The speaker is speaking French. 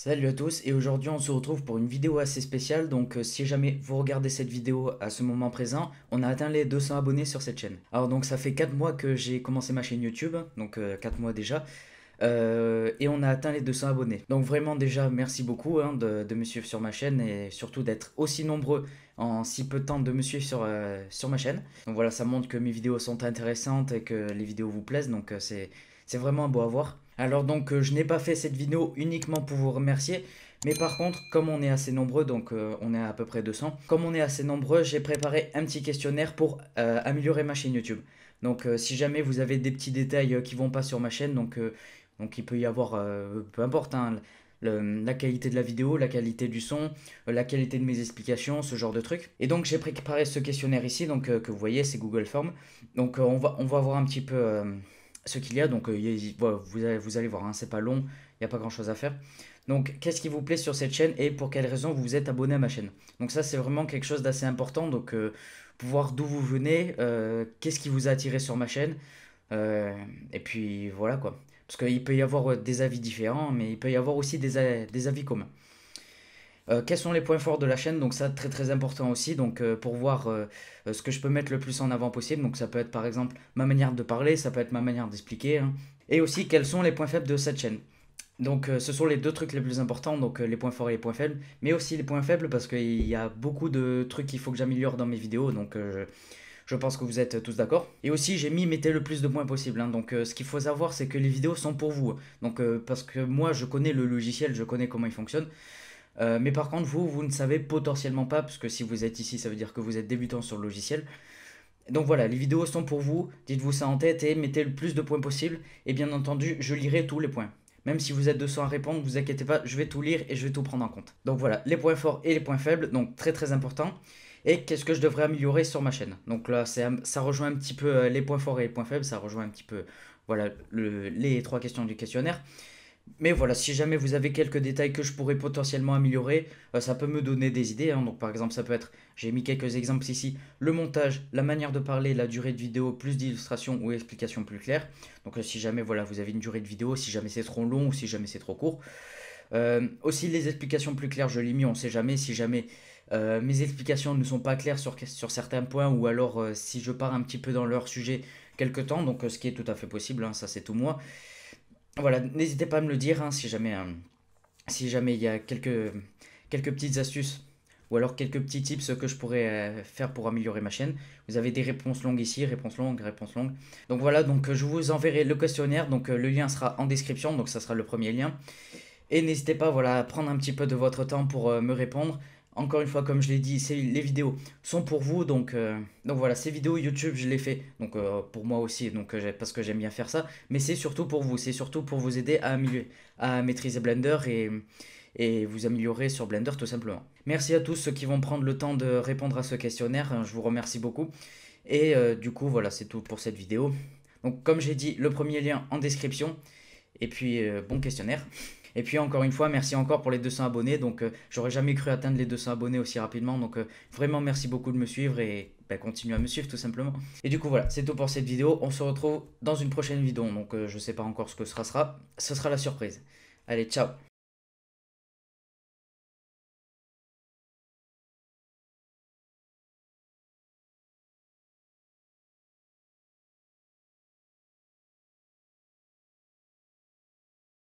Salut à tous et aujourd'hui on se retrouve pour une vidéo assez spéciale donc si jamais vous regardez cette vidéo à ce moment présent, on a atteint les 200 abonnés sur cette chaîne. Alors donc ça fait 4 mois que j'ai commencé ma chaîne YouTube, donc 4 mois déjà, et on a atteint les 200 abonnés. Donc vraiment déjà merci beaucoup hein, de me suivre sur ma chaîne et surtout d'être aussi nombreux en si peu de temps de me suivre sur ma chaîne. Donc voilà, ça montre que mes vidéos sont intéressantes et que les vidéos vous plaisent, donc c'est vraiment beau à voir. Alors donc je n'ai pas fait cette vidéo uniquement pour vous remercier, mais par contre comme on est assez nombreux, donc on est à peu près 200, comme on est assez nombreux, j'ai préparé un petit questionnaire pour améliorer ma chaîne YouTube. Donc si jamais vous avez des petits détails qui vont pas sur ma chaîne, donc il peut y avoir, peu importe, hein, la qualité de la vidéo, la qualité du son, la qualité de mes explications, ce genre de trucs. Et donc j'ai préparé ce questionnaire ici, donc que vous voyez, c'est Google Form. Donc on va voir un petit peu ce qu'il y a. Donc voilà, vous allez voir, hein, c'est pas long, il n'y a pas grand chose à faire. Donc qu'est-ce qui vous plaît sur cette chaîne et pour quelle raison vous vous êtes abonné à ma chaîne. Donc ça c'est vraiment quelque chose d'assez important. Donc pour voir d'où vous venez, qu'est-ce qui vous a attiré sur ma chaîne. euh, et puis voilà quoi. Parce qu'il peut y avoir des avis différents, mais il peut y avoir aussi des avis communs. Quels sont les points forts de la chaîne? Donc ça, très très important aussi. Donc pour voir ce que je peux mettre le plus en avant possible. Donc ça peut être par exemple ma manière de parler, ça peut être ma manière d'expliquer, hein. Et aussi quels sont les points faibles de cette chaîne. Donc ce sont les deux trucs les plus importants, donc les points forts et les points faibles. Mais aussi les points faibles parce qu'il y a beaucoup de trucs qu'il faut que j'améliore dans mes vidéos. Donc je pense que vous êtes tous d'accord. Et aussi, j'ai mis mettez le plus de points possible, hein. Donc, ce qu'il faut savoir, c'est que les vidéos sont pour vous. Donc, parce que moi, je connais le logiciel, je connais comment il fonctionne. Mais par contre, vous ne savez potentiellement pas, parce que si vous êtes ici, ça veut dire que vous êtes débutant sur le logiciel. Donc voilà, les vidéos sont pour vous. Dites-vous ça en tête et mettez le plus de points possible. Et bien entendu, je lirai tous les points. Même si vous êtes 200 à répondre, vous inquiétez pas, je vais tout lire et je vais tout prendre en compte. Donc voilà, les points forts et les points faibles, donc très très important. Et qu'est-ce que je devrais améliorer sur ma chaîne. Donc là, ça rejoint un petit peu les points forts et les points faibles, ça rejoint un petit peu voilà, les trois questions du questionnaire. Mais voilà, si jamais vous avez quelques détails que je pourrais potentiellement améliorer, ça peut me donner des idées, hein. Donc par exemple, ça peut être, j'ai mis quelques exemples ici, le montage, la manière de parler, la durée de vidéo, plus d'illustrations ou explications plus claires. Donc si jamais voilà, vous avez une durée de vidéo, si jamais c'est trop long ou si jamais c'est trop court. Aussi les explications plus claires, je l'ai mis, on ne sait jamais, si jamais mes explications ne sont pas claires sur certains points ou alors si je pars un petit peu dans leur sujet quelque temps, donc ce qui est tout à fait possible, hein, ça c'est tout moi. Voilà, n'hésitez pas à me le dire hein, si jamais il y a quelques petites astuces ou alors quelques petits tips que je pourrais faire pour améliorer ma chaîne. Vous avez des réponses longues ici, réponses longues, réponses longues. Donc voilà, donc je vous enverrai le questionnaire, donc le lien sera en description, donc ça sera le premier lien. Et n'hésitez pas voilà, à prendre un petit peu de votre temps pour me répondre. Encore une fois, comme je l'ai dit, les vidéos sont pour vous. Donc voilà, ces vidéos YouTube, je les fais donc, pour moi aussi, donc, parce que j'aime bien faire ça. Mais c'est surtout pour vous, c'est surtout pour vous aider à maîtriser Blender et vous améliorer sur Blender tout simplement. Merci à tous ceux qui vont prendre le temps de répondre à ce questionnaire. Je vous remercie beaucoup. Et du coup, voilà, c'est tout pour cette vidéo. Donc comme j'ai dit, le premier lien en description. Et puis, bon questionnaire. Et puis encore une fois, merci encore pour les 200 abonnés. Donc j'aurais jamais cru atteindre les 200 abonnés aussi rapidement. Donc vraiment merci beaucoup de me suivre et bah, continuez à me suivre tout simplement. Et du coup voilà, c'est tout pour cette vidéo. On se retrouve dans une prochaine vidéo. Donc je sais pas encore ce que ce sera. Ce sera la surprise. Allez, ciao.